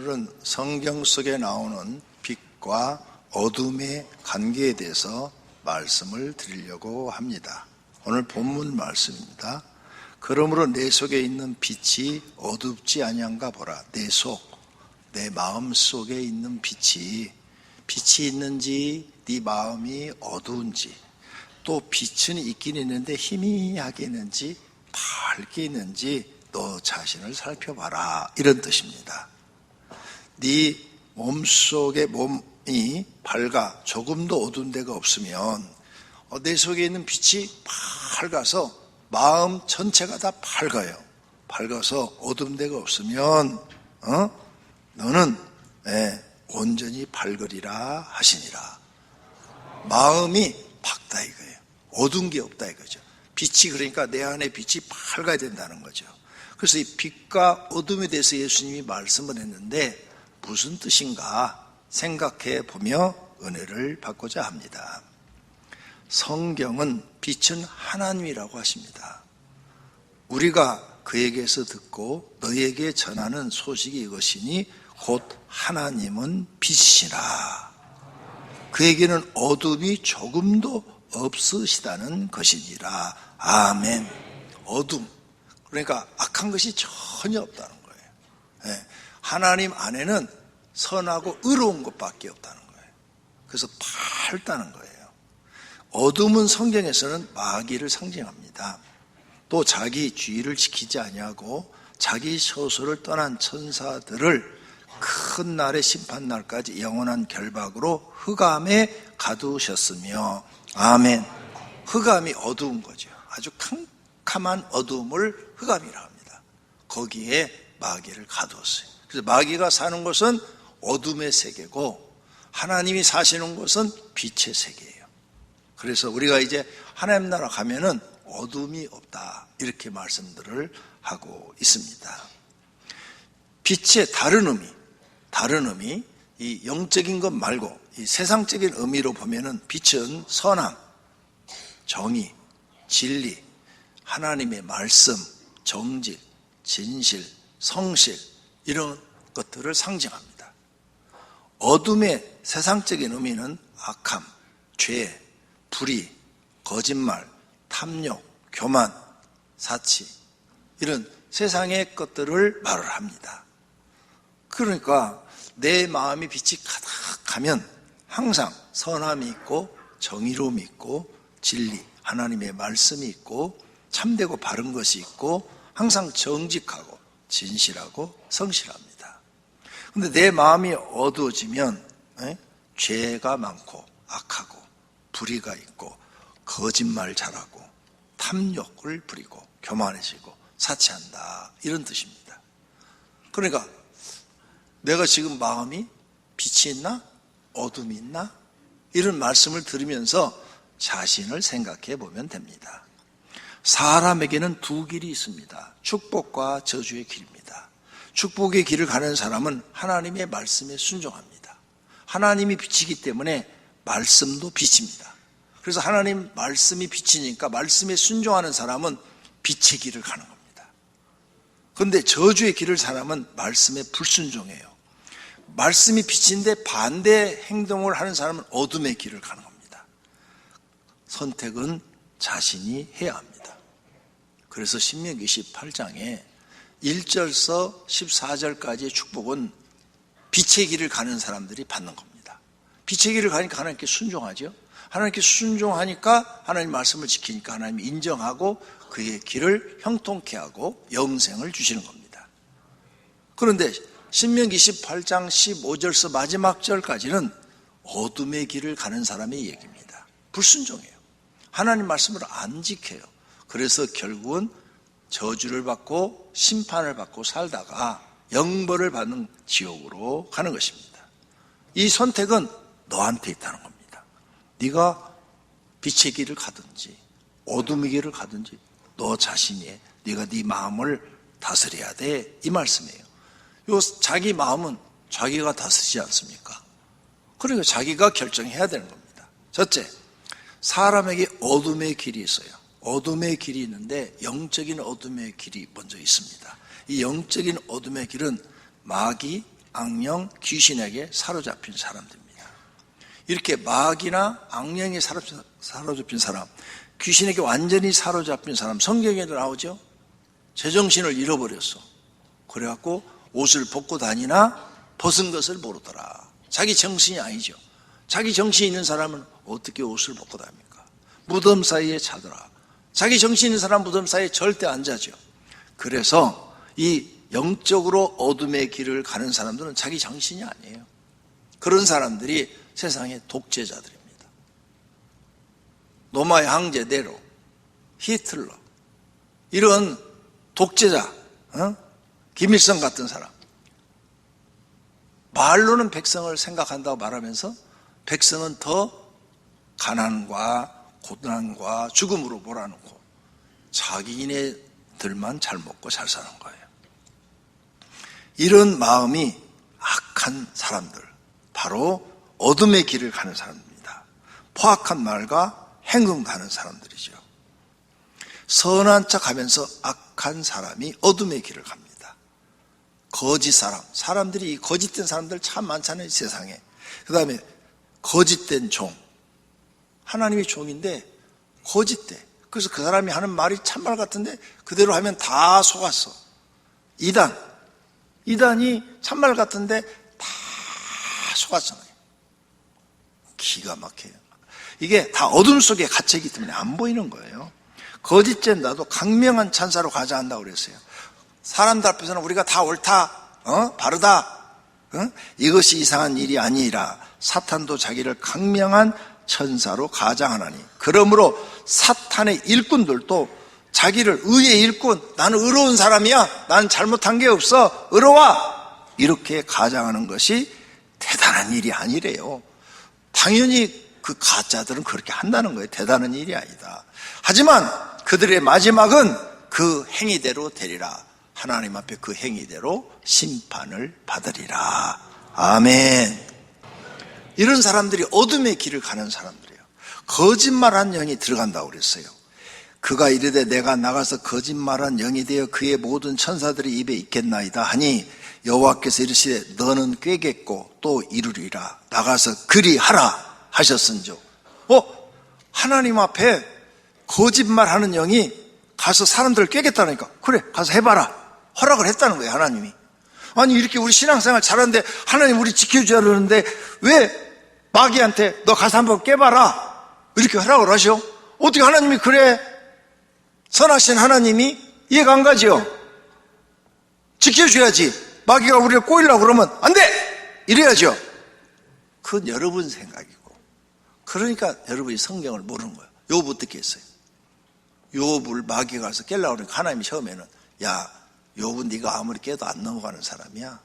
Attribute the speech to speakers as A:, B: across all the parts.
A: 오늘은 성경 속에 나오는 빛과 어둠의 관계에 대해서 말씀을 드리려고 합니다. 오늘 본문 말씀입니다. 그러므로 내 속에 있는 빛이 어둡지 아니한가 보라. 내 속, 내 마음 속에 있는 빛이 있는지 네 마음이 어두운지, 또 빛은 있긴 있는데 희미하게 있는지 밝게 있는지 너 자신을 살펴봐라, 이런 뜻입니다. 네 몸속의 몸이 밝아 조금도 어두운 데가 없으면 내 속에 있는 빛이 밝아서 마음 전체가 다 밝아요. 밝아서 어두운 데가 없으면 너는 온전히 밝으리라 하시니라. 마음이 밝다 이거예요. 어두운 게 없다 이거죠. 빛이, 그러니까 내 안에 빛이 밝아야 된다는 거죠. 그래서 이 빛과 어둠에 대해서 예수님이 말씀을 했는데 무슨 뜻인가 생각해 보며 은혜를 받고자 합니다. 성경은 빛은 하나님이라고 하십니다. 우리가 그에게서 듣고 너에게 전하는 소식이 이것이니 곧 하나님은 빛이라. 그에게는 어둠이 조금도 없으시다는 것이니라. 아멘. 어둠, 그러니까 악한 것이 전혀 없다는 거예요. 하나님 안에는 선하고 의로운 것밖에 없다는 거예요. 그래서 밝다는 거예요. 어둠은 성경에서는 마귀를 상징합니다. 또 자기 주의를 지키지 아니하고 자기 처소를 떠난 천사들을 큰 날의 심판날까지 영원한 결박으로 흑암에 가두셨으며, 아멘. 흑암이 어두운 거죠. 아주 캄캄한 어두움을 흑암이라 합니다. 거기에 마귀를 가두었어요. 그래서 마귀가 사는 곳은 어둠의 세계고 하나님이 사시는 곳은 빛의 세계예요. 그래서 우리가 이제 하나님 나라 가면은 어둠이 없다, 이렇게 말씀들을 하고 있습니다. 빛의 다른 의미, 이 영적인 것 말고 이 세상적인 의미로 보면은 빛은 선함, 정의, 진리, 하나님의 말씀, 정직, 진실, 성실, 이런 것들을 상징합니다. 어둠의 세상적인 의미는 악함, 죄, 불의, 거짓말, 탐욕, 교만, 사치, 이런 세상의 것들을 말을 합니다. 그러니까 내 마음이 빛이 가득하면 항상 선함이 있고 정의로움이 있고 진리, 하나님의 말씀이 있고 참되고 바른 것이 있고 항상 정직하고 진실하고 성실합니다. 그런데 내 마음이 어두워지면 죄가 많고 악하고 불의가 있고 거짓말 잘하고 탐욕을 부리고 교만해지고 사치한다, 이런 뜻입니다. 그러니까 내가 지금 마음이 빛이 있나 어둠이 있나, 이런 말씀을 들으면서 자신을 생각해 보면 됩니다. 사람에게는 두 길이 있습니다. 축복과 저주의 길입니다. 축복의 길을 가는 사람은 하나님의 말씀에 순종합니다. 하나님이 빛이기 때문에 말씀도 빛입니다. 그래서 하나님 말씀이 빛이니까 말씀에 순종하는 사람은 빛의 길을 가는 겁니다. 그런데 저주의 길을 사람은 말씀에 불순종해요. 말씀이 빛인데 반대 행동을 하는 사람은 어둠의 길을 가는 겁니다. 선택은 자신이 해야 합니다. 그래서 신명기 18장에 1절서 14절까지의 축복은 빛의 길을 가는 사람들이 받는 겁니다. 빛의 길을 가니까 하나님께 순종하죠. 하나님께 순종하니까 하나님 말씀을 지키니까 하나님이 인정하고 그의 길을 형통케 하고 영생을 주시는 겁니다. 그런데 신명기 18장 15절서 마지막 절까지는 어둠의 길을 가는 사람의 얘기입니다. 불순종해요. 하나님 말씀을 안 지켜요. 그래서 결국은 저주를 받고 심판을 받고 살다가 영벌을 받는 지옥으로 가는 것입니다. 이 선택은 너한테 있다는 겁니다. 네가 빛의 길을 가든지 어둠의 길을 가든지 너 자신이, 네가 네 마음을 다스려야 돼, 이 말씀이에요. 요 자기 마음은 자기가 다스리지 않습니까? 그러니까 자기가 결정해야 되는 겁니다. 첫째, 사람에게 어둠의 길이 있어요. 어둠의 길이 있는데 영적인 어둠의 길이 먼저 있습니다. 이 영적인 어둠의 길은 마귀, 악령, 귀신에게 사로잡힌 사람들입니다. 이렇게 마귀나 악령에 사로잡힌 사람, 귀신에게 완전히 사로잡힌 사람, 성경에도 나오죠. 제정신을 잃어버렸어. 그래갖고 옷을 벗고 다니나 벗은 것을 모르더라. 자기 정신이 아니죠. 자기 정신이 있는 사람은 어떻게 옷을 벗고 다닙니까? 무덤 사이에 자더라. 자기 정신 있는 사람 무덤 사이에 절대 안 자죠. 그래서 이 영적으로 어둠의 길을 가는 사람들은 자기 정신이 아니에요. 그런 사람들이 세상의 독재자들입니다. 노마의 황제 네로, 히틀러, 이런 독재자, 김일성 같은 사람, 말로는 백성을 생각한다고 말하면서 백성은 더 가난과 고난과 죽음으로 몰아넣고 자기네들만 잘 먹고 잘 사는 거예요. 이런 마음이 악한 사람들, 바로 어둠의 길을 가는 사람입니다. 포악한 말과 행동하는 사람들이죠. 선한 척하면서 악한 사람이 어둠의 길을 갑니다. 거짓 사람, 사람들이 거짓된 사람들 참 많잖아요, 이 세상에. 그 다음에 거짓된 종, 하나님의 종인데 거짓돼. 그래서 그 사람이 하는 말이 참말 같은데 그대로 하면 다 속았어. 이단이 참말 같은데 다 속았잖아요. 기가 막혀요. 이게 다 어둠 속에 갇혀있기 때문에 안 보이는 거예요. 거짓된 나도 강명한 찬사로 가자 한다고 그랬어요. 사람들 앞에서는 우리가 다 옳다, 바르다, 이것이 이상한 일이 아니라 사탄도 자기를 강명한 천사로 가장하나니, 그러므로 사탄의 일꾼들도 자기를 의의 일꾼, 나는 의로운 사람이야, 나는 잘못한 게 없어, 의로워, 이렇게 가장하는 것이 대단한 일이 아니래요. 당연히 그 가짜들은 그렇게 한다는 거예요. 대단한 일이 아니다. 하지만 그들의 마지막은 그 행위대로 되리라. 하나님 앞에 그 행위대로 심판을 받으리라. 아멘. 이런 사람들이 어둠의 길을 가는 사람들이에요. 거짓말한 영이 들어간다고 그랬어요. 그가 이르되 내가 나가서 거짓말한 영이 되어 그의 모든 천사들의 입에 있겠나이다 하니 여호와께서 이르시되 너는 꾀겠고 또 이루리라. 나가서 그리하라 하셨은즉. 하나님 앞에 거짓말하는 영이 가서 사람들을 꾀겠다니까. 그래, 가서 해봐라. 허락을 했다는 거예요, 하나님이. 아니, 이렇게 우리 신앙생활 잘하는데 하나님 우리 지켜줘야 하는데 왜 마귀한테 너 가서 한번 깨봐라 이렇게 허락을 하셔? 어떻게 하나님이 그래? 선하신 하나님이 이해가 안 가죠? 지켜줘야지. 마귀가 우리를 꼬이려고 그러면 안 돼! 이래야죠. 그건 여러분 생각이고. 그러니까 여러분이 성경을 모르는 거예요. 욥 어떻게 했어요? 욥을 마귀가 가서 깨려고 그러니까 하나님이 처음에는 야, 욥은 네가 아무리 깨도 안 넘어가는 사람이야.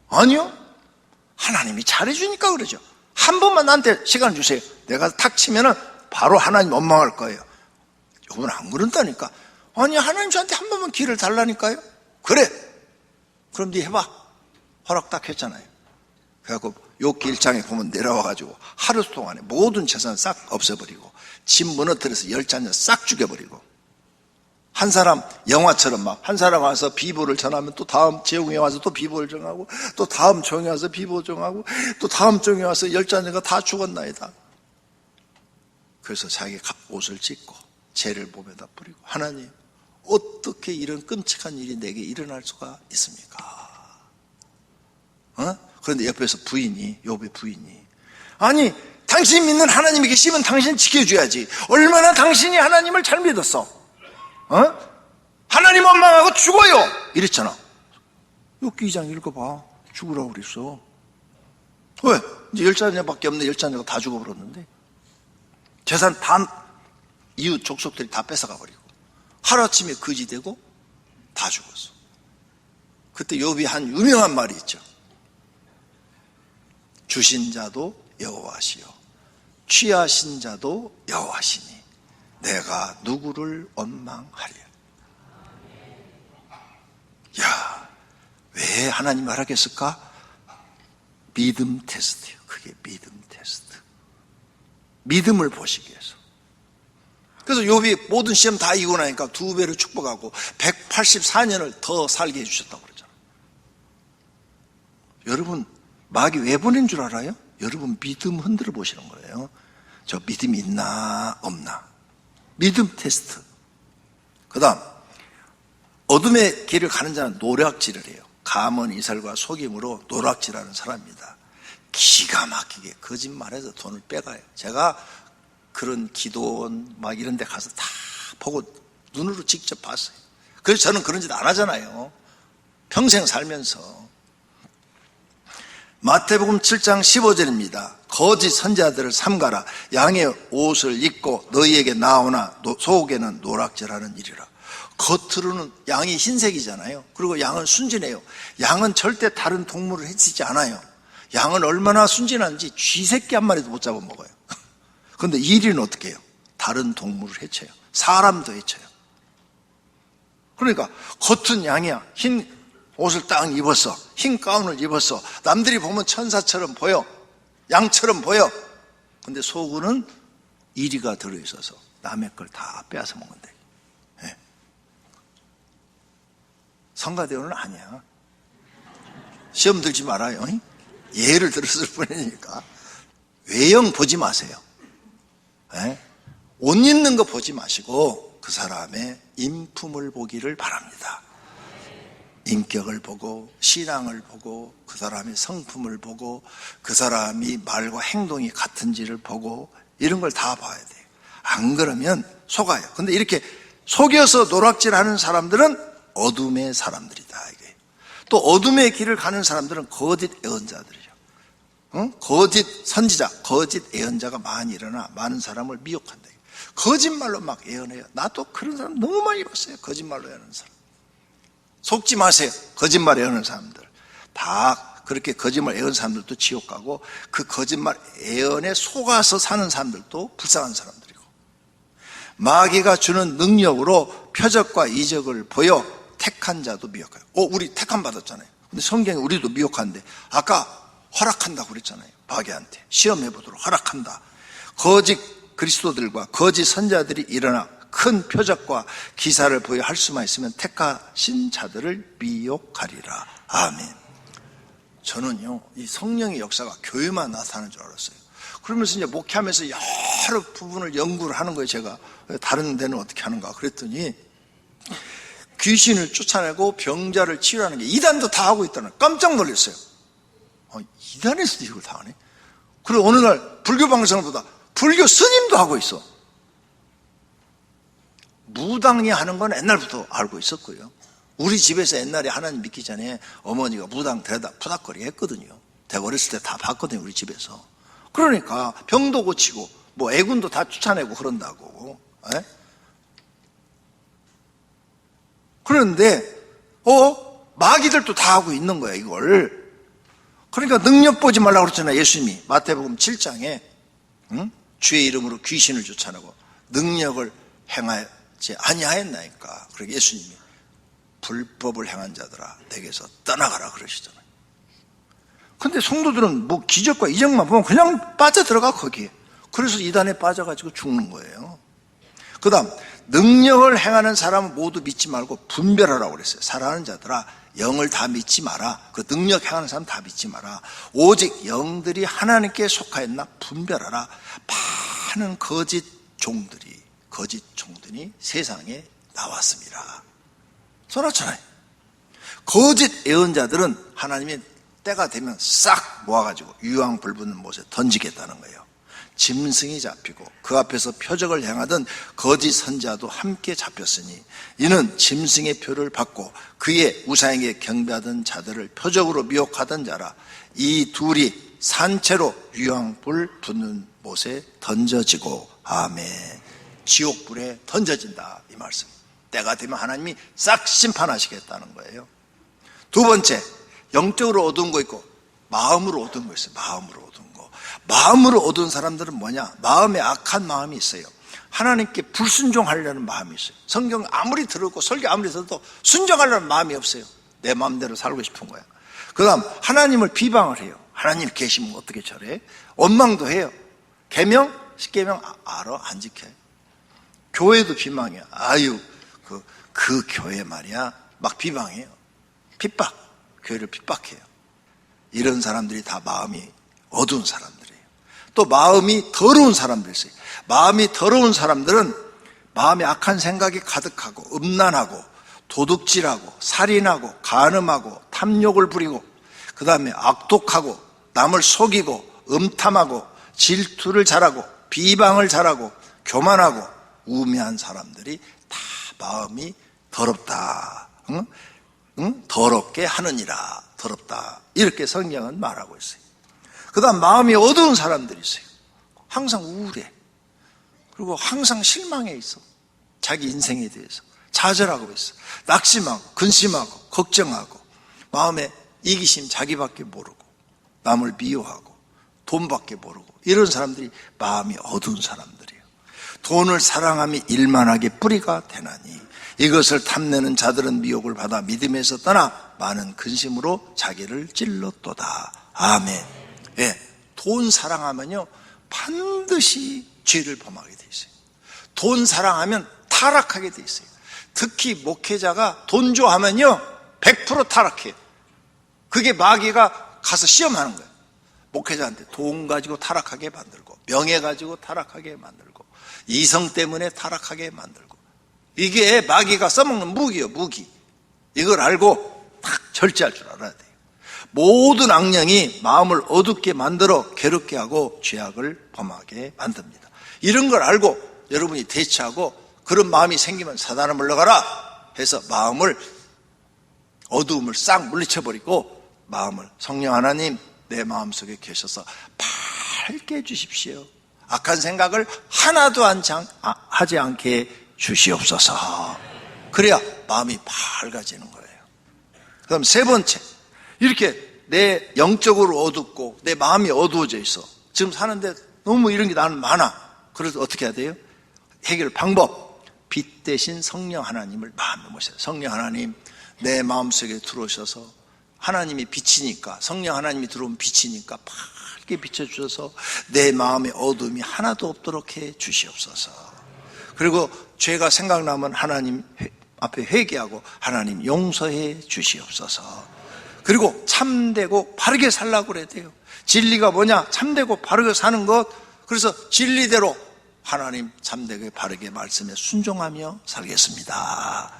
A: 아니요. 하나님이 잘해주니까 그러죠. 한 번만 나한테 시간 주세요. 내가 탁 치면은 바로 하나님 원망할 거예요. 욥은 안 그런다니까. 아니, 하나님 저한테 한 번만 기회를 달라니까요. 그래. 그럼 네 해봐. 허락 딱 했잖아요. 그래갖고 욥기 1장에 보면 내려와가지고 하루 동안에 모든 재산을 싹 없애버리고 집 무너뜨려서 10자녀 싹 죽여버리고, 한 사람 영화처럼 막 한 사람 와서 비보를 전하면 또 다음 재웅이 와서 또 비보를 정하고 또 다음 종이 와서 비보 정하고 또 다음 종이 와서 10자녀가 다 죽었나이다. 그래서 자기 옷을 찢고 죄를 몸에다 뿌리고, 하나님 어떻게 이런 끔찍한 일이 내게 일어날 수가 있습니까? 그런데 옆에서 부인이, 욥의 부인이, 아니 당신 믿는 하나님이 계시면 당신 지켜줘야지. 얼마나 당신이 하나님을 잘 믿었어? 하나님 원망하고 죽어요 이랬잖아. 욥기 2장 읽어봐. 죽으라고 그랬어. 왜? 이제 10자녀밖에 없는데 10자녀가 다 죽어버렸는데, 재산 다 이웃 족속들이 다 뺏어가 버리고 하루아침에 거지되고 다 죽었어. 그때 욥이 한 유명한 말이 있죠. 주신 자도 여호와시요 취하신 자도 여호와시니 내가 누구를 원망하랴. 야, 왜 하나님이 허락했을까? 믿음 테스트예요. 그게 믿음 테스트. 믿음을 보시기 위해서. 그래서 욥이 모든 시험 다 이기고 나니까 2배로 축복하고 184년을 더 살게 해주셨다고 그러잖아요. 여러분, 마귀 왜 보낸 줄 알아요? 여러분 믿음 흔들어 보시는 거예요. 저 믿음이 있나 없나. 믿음 테스트. 그 다음, 어둠의 길을 가는 자는 노략질을 해요. 감언 이설과 속임으로 노략질하는 사람입니다. 기가 막히게 거짓말해서 돈을 빼가요. 제가 그런 기도원 막 이런 데 가서 다 보고 눈으로 직접 봤어요. 그래서 저는 그런 짓 안 하잖아요. 평생 살면서. 마태복음 7장 15절입니다. 거짓 선지자들을 삼가라. 양의 옷을 입고 너희에게 나오나 속에는 노략질하는 일이라. 겉으로는 양이 흰색이잖아요. 그리고 양은 순진해요. 양은 절대 다른 동물을 해치지 않아요. 양은 얼마나 순진한지 쥐새끼 한 마리도 못 잡아먹어요. 그런데 이리는 어떻게 해요? 다른 동물을 해쳐요. 사람도 해쳐요. 그러니까 겉은 양이야. 흰 옷을 딱 입었어. 흰 가운을 입었어. 남들이 보면 천사처럼 보여. 양처럼 보여. 근데 속은 이리가 들어있어서 남의 걸 다 빼앗아 먹는데. 네. 성가대원은 아니야. 시험 들지 말아요. 예를 들었을 뿐이니까. 외형 보지 마세요. 네? 옷 입는 거 보지 마시고 그 사람의 인품을 보기를 바랍니다. 인격을 보고 신앙을 보고 그 사람의 성품을 보고 그 사람이 말과 행동이 같은지를 보고 이런 걸 다 봐야 돼요. 안 그러면 속아요. 근데 이렇게 속여서 노략질하는 사람들은 어둠의 사람들이다. 이게. 또 어둠의 길을 가는 사람들은 거짓 예언자들이죠. 거짓 선지자, 거짓 예언자가 많이 일어나 많은 사람을 미혹한다. 거짓말로 막 예언해요. 나도 그런 사람 너무 많이 봤어요. 거짓말로 예언하는 사람. 속지 마세요. 거짓말 예언하는 사람들. 다 그렇게 거짓말 예언하는 사람들도 지옥 가고 그 거짓말 예언에 속아서 사는 사람들도 불쌍한 사람들이고 마귀가 주는 능력으로 표적과 이적을 보여 택한 자도 미혹해요. 우리 택함 받았잖아요. 근데 성경에 우리도 미혹한데 아까 허락한다고 그랬잖아요. 마귀한테 시험해 보도록 허락한다. 거짓 그리스도들과 거짓 선자들이 일어나 큰 표적과 기사를 보여 할 수만 있으면 택하신 자들을 미혹하리라. 아멘. 저는요, 이 성령의 역사가 교회만 나타나는 줄 알았어요. 그러면서 이제 목회하면서 여러 부분을 연구를 하는 거예요. 제가 다른 데는 어떻게 하는가 그랬더니 귀신을 쫓아내고 병자를 치유하는 게 이단도 다 하고 있다는 거예요. 깜짝 놀랐어요. 이단에서도 이걸 다 하네. 그리고 어느 날 불교 방송을 보다 불교 스님도 하고 있어. 무당이 하는 건 옛날부터 알고 있었고요. 우리 집에서 옛날에 하나님 믿기 전에 어머니가 무당 데려다 푸닥거리 했거든요. 내가 어렸을 때 다 봤거든요. 우리 집에서. 그러니까 병도 고치고 뭐 애군도 다 쫓아내고 그런다고. 에? 그런데 마귀들도 다 하고 있는 거야 이걸. 그러니까 능력 보지 말라고 그랬잖아요. 예수님이 마태복음 7장에 주의 이름으로 귀신을 쫓아내고 능력을 행하지 아니하였나이까. 그러니까 예수님이 불법을 행한 자들아 내게서 떠나가라 그러시잖아요. 근데 성도들은 뭐 기적과 이적만 보면 그냥 빠져들어가 거기에. 그래서 이단에 빠져가지고 죽는 거예요. 그 다음 능력을 행하는 사람은 모두 믿지 말고 분별하라고 그랬어요. 살아가는 자들아 영을 다 믿지 마라. 그 능력 행하는 사람 다 믿지 마라. 오직 영들이 하나님께 속하였나 분별하라. 많은 거짓 종들이 세상에 나왔습니다. 써놨잖아요. 거짓 예언자들은 하나님이 때가 되면 싹 모아가지고 유황불붙는 못에 던지겠다는 거예요. 짐승이 잡히고 그 앞에서 표적을 행하던 거짓 선자도 함께 잡혔으니 이는 짐승의 표를 받고 그의 우상에게 경배하던 자들을 표적으로 미혹하던 자라. 이 둘이 산채로 유황불 붙는 못에 던져지고 아멘. 지옥불에 던져진다 이 말씀. 때가 되면 하나님이 싹 심판하시겠다는 거예요. 두 번째, 영적으로 얻은 거 있고 마음으로 얻은 거 있어요. 마음으로 얻은 사람들은 뭐냐? 마음에 악한 마음이 있어요. 하나님께 불순종하려는 마음이 있어요. 성경 아무리 들었고 설교 아무리 들어도 순종하려는 마음이 없어요. 내 마음대로 살고 싶은 거야. 그 다음 하나님을 비방을 해요. 하나님 계시면 어떻게 저래? 원망도 해요. 계명, 십계명 알아? 안 지켜요. 교회도 비방해요. 아유 그 교회 말이야 막 비방해요. 핍박, 교회를 핍박해요. 이런 사람들이 다 마음이 어두운 사람들이에요. 또 마음이 더러운 사람들이 있어요. 마음이 더러운 사람들은 마음에 악한 생각이 가득하고 음란하고 도둑질하고 살인하고 간음하고 탐욕을 부리고 그 다음에 악독하고 남을 속이고 음탐하고 질투를 잘하고 비방을 잘하고 교만하고 우매한 사람들이 다 마음이 더럽다. 더럽게 하느니라. 더럽다. 이렇게 성경은 말하고 있어요. 그 다음 마음이 어두운 사람들이 있어요. 항상 우울해. 그리고 항상 실망해 있어. 자기 인생에 대해서 좌절하고 있어. 낙심하고 근심하고 걱정하고 마음에 이기심 자기밖에 모르고 남을 미워하고 돈밖에 모르고 이런 사람들이 마음이 어두운 사람들이에요. 돈을 사랑함이 일만하게 뿌리가 되나니 이것을 탐내는 자들은 미혹을 받아 믿음에서 떠나 많은 근심으로 자기를 찔렀도다. 아멘. 예, 돈 사랑하면요 반드시 죄를 범하게 돼 있어요. 돈 사랑하면 타락하게 돼 있어요. 특히 목회자가 돈 좋아하면요 100% 타락해요. 그게 마귀가 가서 시험하는 거예요. 목회자한테 돈 가지고 타락하게 만들고 명예 가지고 타락하게 만들고 이성 때문에 타락하게 만들고 이게 마귀가 써먹는 무기예요. 무기. 이걸 알고 딱 절제할 줄 알아야 돼요. 모든 악령이 마음을 어둡게 만들어 괴롭게 하고 죄악을 범하게 만듭니다. 이런 걸 알고 여러분이 대처하고 그런 마음이 생기면 사단을 물러가라 해서 마음을 어두움을 싹 물리쳐버리고 마음을 성령 하나님 내 마음속에 계셔서 밝게 해주십시오. 악한 생각을 하나도 하지 않게 주시옵소서. 그래야 마음이 밝아지는 거예요. 그럼 세 번째, 이렇게 내 영적으로 어둡고 내 마음이 어두워져 있어. 지금 사는데 너무 이런 게 나는 많아. 그래서 어떻게 해야 돼요? 해결 방법, 빛 대신 성령 하나님을 마음에 모셔요. 성령 하나님 내 마음속에 들어오셔서 하나님이 빛이니까 성령 하나님이 들어오면 빛이니까 밝게 비춰주셔서 내 마음의 어둠이 하나도 없도록 해 주시옵소서. 그리고 죄가 생각나면 하나님 앞에 회개하고 하나님 용서해 주시옵소서. 그리고 참되고 바르게 살라고 그래야 돼요. 진리가 뭐냐? 참되고 바르게 사는 것. 그래서 진리대로 하나님 참되게 바르게 말씀에 순종하며 살겠습니다.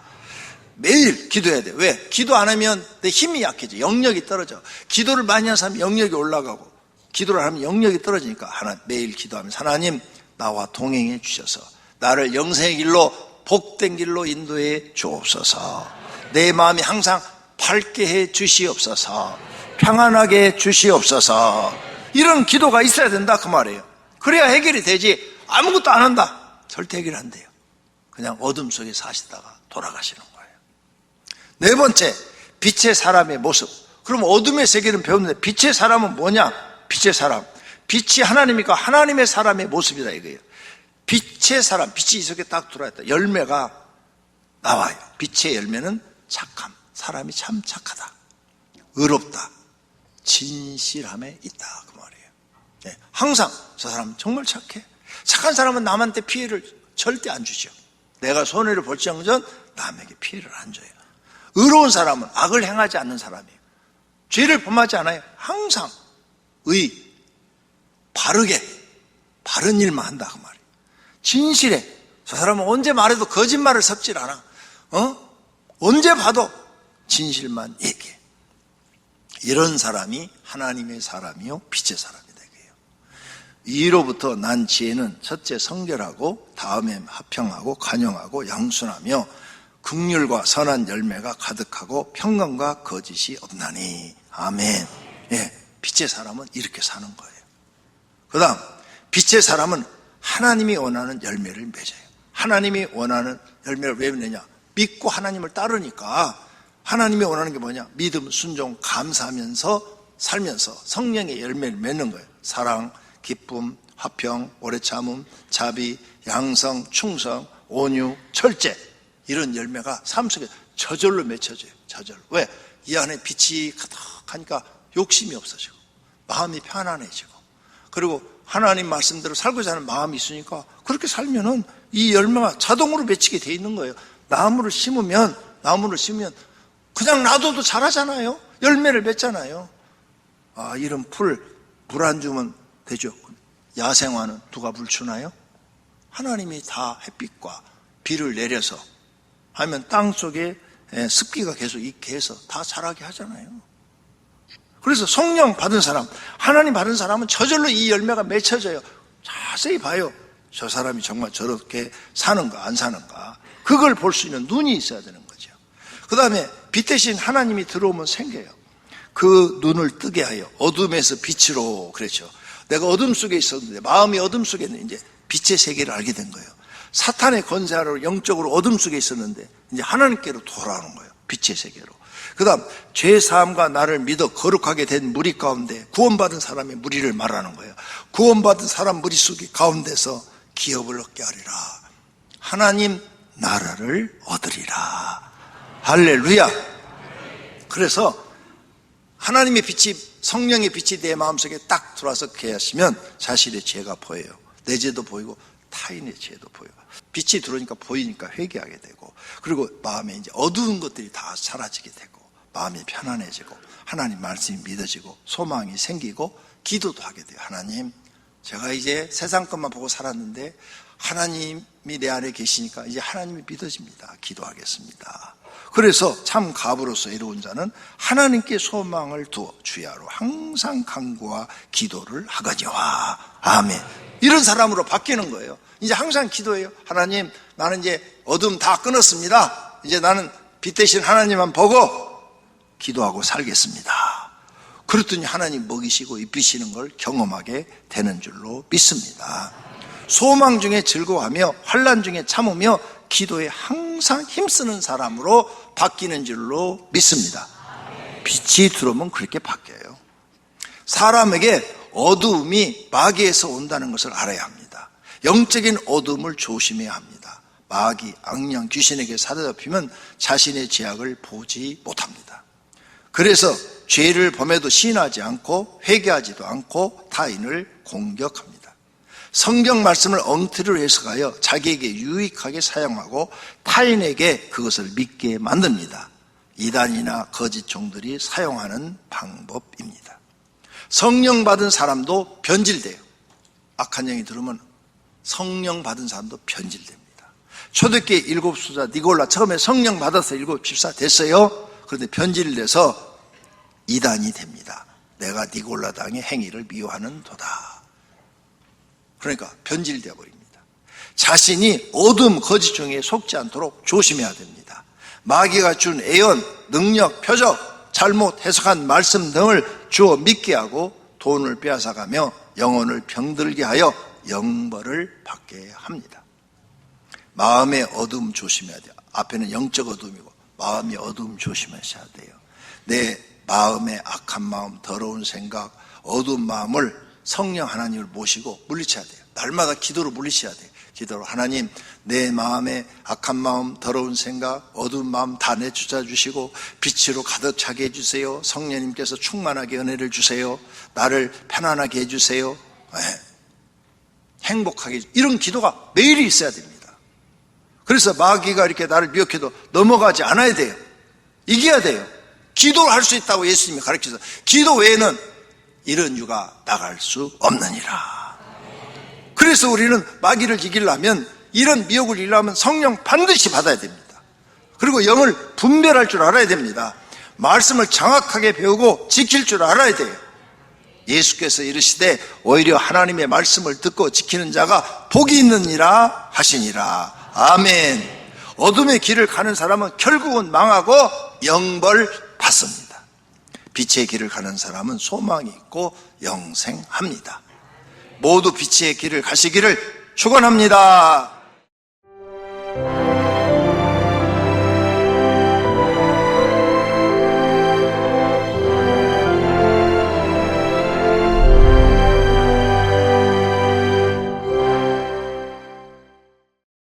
A: 매일 기도해야 돼요. 왜? 기도 안 하면 내 힘이 약해져. 영력이 떨어져. 기도를 많이 하는 사람은 영력이 올라가고 기도를 하면 영력이 떨어지니까 매일 기도하면서 하나님 나와 동행해 주셔서 나를 영생의 길로 복된 길로 인도해 주옵소서. 내 마음이 항상 밝게 해 주시옵소서. 평안하게 해 주시옵소서. 이런 기도가 있어야 된다 그 말이에요. 그래야 해결이 되지. 아무것도 안 한다 절대 해결 안 돼요. 그냥 어둠 속에 사시다가 돌아가시는 거예요. 네 번째, 빛의 사람의 모습. 그럼 어둠의 세계는 배웠는데 빛의 사람은 뭐냐? 빛의 사람. 빛이 하나님이니까 하나님의 사람의 모습이다 이거예요. 빛의 사람, 빛이 이 속에 딱 들어왔다. 열매가 나와요. 빛의 열매는 착함. 사람이 참 착하다. 의롭다. 진실함에 있다 그 말이에요. 네, 항상 저 사람 정말 착해. 착한 사람은 남한테 피해를 절대 안 주죠. 내가 손해를 볼지언정 남에게 피해를 안 줘요. 의로운 사람은 악을 행하지 않는 사람이에요. 죄를 범하지 않아요. 항상 바르게 바른 일만 한다 그 말이에요. 진실해. 저 사람은 언제 말해도 거짓말을 섞질 않아. 언제 봐도 진실만 얘기해. 이런 사람이 하나님의 사람이요 빛의 사람이다 이거예요. 이로부터 난 지혜는 첫째 성결하고 다음에 화평하고 간용하고 양순하며 긍휼과 선한 열매가 가득하고 평강과 거짓이 없나니. 아멘. 예, 빛의 사람은 이렇게 사는 거예요. 그 다음 빛의 사람은 하나님이 원하는 열매를 맺어요. 하나님이 원하는 열매를 왜 맺느냐? 믿고 하나님을 따르니까. 하나님이 원하는 게 뭐냐? 믿음, 순종, 감사하면서 살면서 성령의 열매를 맺는 거예요. 사랑, 기쁨, 화평, 오래 참음, 자비, 양성, 충성, 온유, 철제. 이런 열매가 삶 속에 저절로 맺혀져요. 저절로. 왜? 이 안에 빛이 가득하니까 욕심이 없어지고 마음이 편안해지고 그리고 하나님 말씀대로 살고자 하는 마음이 있으니까 그렇게 살면은 이 열매가 자동으로 맺히게 돼 있는 거예요. 나무를 심으면 그냥 놔둬도 자라잖아요. 열매를 맺잖아요. 이런 물 안 주면 되죠. 야생화는 누가 물 주나요? 하나님이 다 햇빛과 비를 내려서 하면 땅 속에 습기가 계속 있게 해서 다 자라게 하잖아요. 그래서 성령 받은 사람, 하나님 받은 사람은 저절로 이 열매가 맺혀져요. 자세히 봐요. 저 사람이 정말 저렇게 사는가 안 사는가, 그걸 볼 수 있는 눈이 있어야 되는 거죠. 그 다음에 빛 대신 하나님이 들어오면 생겨요. 그 눈을 뜨게 하여 어둠에서 빛으로, 그렇죠. 내가 어둠 속에 있었는데, 마음이 어둠 속에 있는데 이제 빛의 세계를 알게 된 거예요. 사탄의 권세하로 영적으로 어둠 속에 있었는데 이제 하나님께로 돌아오는 거예요. 빛의 세계로. 그 다음 죄사함과 나를 믿어 거룩하게 된 무리 가운데, 구원받은 사람의 무리를 말하는 거예요. 구원받은 사람 무리 속에 가운데서 기업을 얻게 하리라. 하나님 나라를 얻으리라. 할렐루야. 그래서 하나님의 빛이, 성령의 빛이 내 마음속에 딱 들어와서 계시면 자신의 죄가 보여요. 내 죄도 보이고 타인의 죄도 보여요. 빛이 들어오니까 보이니까 회개하게 되고, 그리고 마음에 이제 어두운 것들이 다 사라지게 되고, 마음이 편안해지고, 하나님 말씀이 믿어지고, 소망이 생기고, 기도도 하게 돼요. 하나님, 제가 이제 세상 것만 보고 살았는데 하나님이 내 안에 계시니까 이제 하나님이 믿어집니다. 기도하겠습니다. 그래서 참 가부로서 이루은 자는 하나님께 소망을 두어 주야로 항상 간구와 기도를 하거니와. 아멘. 이런 사람으로 바뀌는 거예요. 이제 항상 기도해요. 하나님, 나는 이제 어둠 다 끊었습니다. 이제 나는 빛 대신 하나님만 보고 기도하고 살겠습니다. 그랬더니 하나님 먹이시고 입히시는 걸 경험하게 되는 줄로 믿습니다. 소망 중에 즐거워하며 환난 중에 참으며 기도에 항상 힘쓰는 사람으로 바뀌는 줄로 믿습니다. 빛이 들어오면 그렇게 바뀌어요. 사람에게 어두움이 마귀에서 온다는 것을 알아야 합니다. 영적인 어두움을 조심해야 합니다. 마귀, 악령, 귀신에게 사로잡히면 자신의 죄악을 보지 못합니다. 그래서 죄를 범해도 시인하지 않고 회개하지도 않고 타인을 공격합니다. 성경 말씀을 엉터리로 해석하여 자기에게 유익하게 사용하고 타인에게 그것을 믿게 만듭니다. 이단이나 거짓 종들이 사용하는 방법입니다. 성령 받은 사람도 변질돼요. 악한 영이 들으면 성령 받은 사람도 변질됩니다. 초대교회 일곱 수자 니골라 처음에 성령 받아서 일곱 집사 됐어요. 그런데 변질돼서 이단이 됩니다. 내가 니골라 당의 행위를 미워하는 도다. 그러니까 변질되어 버립니다. 자신이 어둠 거짓 종에 속지 않도록 조심해야 됩니다. 마귀가 준 애연, 능력, 표적, 잘못 해석한 말씀 등을 주어 믿게 하고 돈을 빼앗아가며 영혼을 병들게 하여 영벌을 받게 합니다. 마음의 어둠 조심해야 돼요. 앞에는 영적 어둠이고 마음의 어둠 조심하셔야 돼요. 내 마음의 악한 마음, 더러운 생각, 어두운 마음을 성령 하나님을 모시고 물리쳐야 돼요. 날마다 기도로 물리쳐야 돼요. 기도로 하나님, 내 마음에 악한 마음, 더러운 생각, 어두운 마음 다 내쫓아 주시고 빛으로 가득 차게 해주세요. 성령님께서 충만하게 은혜를 주세요. 나를 편안하게 해주세요. 네. 행복하게, 이런 기도가 매일 있어야 됩니다. 그래서 마귀가 이렇게 나를 미혹해도 넘어가지 않아야 돼요. 이겨야 돼요. 기도를 할 수 있다고 예수님이 가르쳐서, 기도 외에는 이런 유가 나갈 수 없느니라. 그래서 우리는 마귀를 이기려면, 이런 미혹을 이기려면 성령 반드시 받아야 됩니다. 그리고 영을 분별할 줄 알아야 됩니다. 말씀을 정확하게 배우고 지킬 줄 알아야 돼요. 예수께서 이르시되 오히려 하나님의 말씀을 듣고 지키는 자가 복이 있느니라 하시니라. 아멘. 어둠의 길을 가는 사람은 결국은 망하고 영벌 받습니다. 빛의 길을 가는 사람은 소망이 있고 영생합니다. 모두 빛의 길을 가시기를 축원합니다.